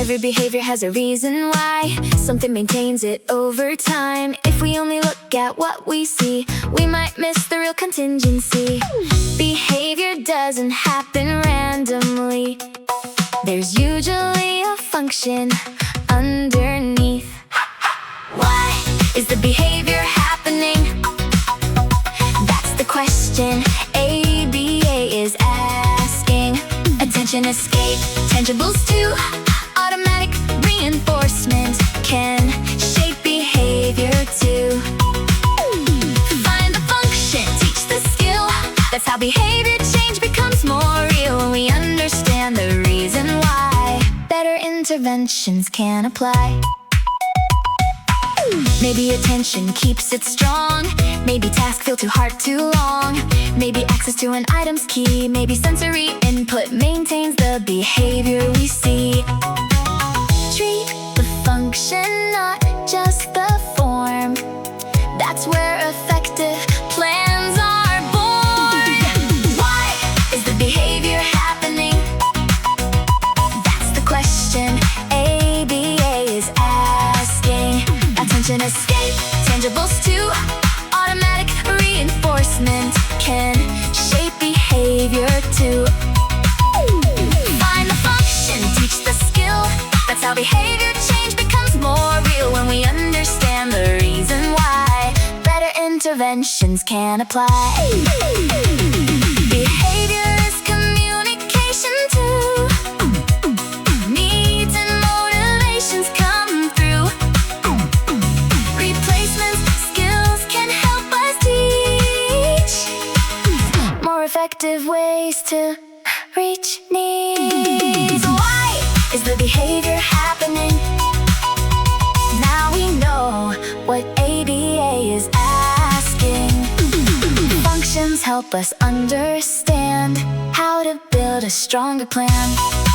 Every behavior has a reason why. Something maintains it over time. If we only look at what we see, we might miss the real contingency. Behavior doesn't happen randomly. There's usually a function underneath. Why is the behavior happening? That's the question ABA is asking. Attention, escape, tangibles too. Automatic reinforcement can shape behavior too. Find the function, teach the skill. That's how behavior change becomes more real. When we understand the reason why, better interventions can apply. Maybe attention keeps it strong. Maybe tasks feel too hard too long. Maybe access to an item's key. Maybe sensory input maintains the behavior we see. Treat the function, not just the form. That's where effective plans are born. Why is the behavior happening? That's the question ABA is asking. Attention, escape, tangibles too. Automatic reinforcement can shape behavior too. Find the function, teach the skill. That's how behavior change becomes more real. When we understand the reason why, better interventions can apply. Behavior is communication too. Needs and motivations come through. Replacements, skills can help us teach more effective ways to reach needs. Why is the behavior happening? Now we know what ABA is asking. Functions help us understand how to build a stronger plan.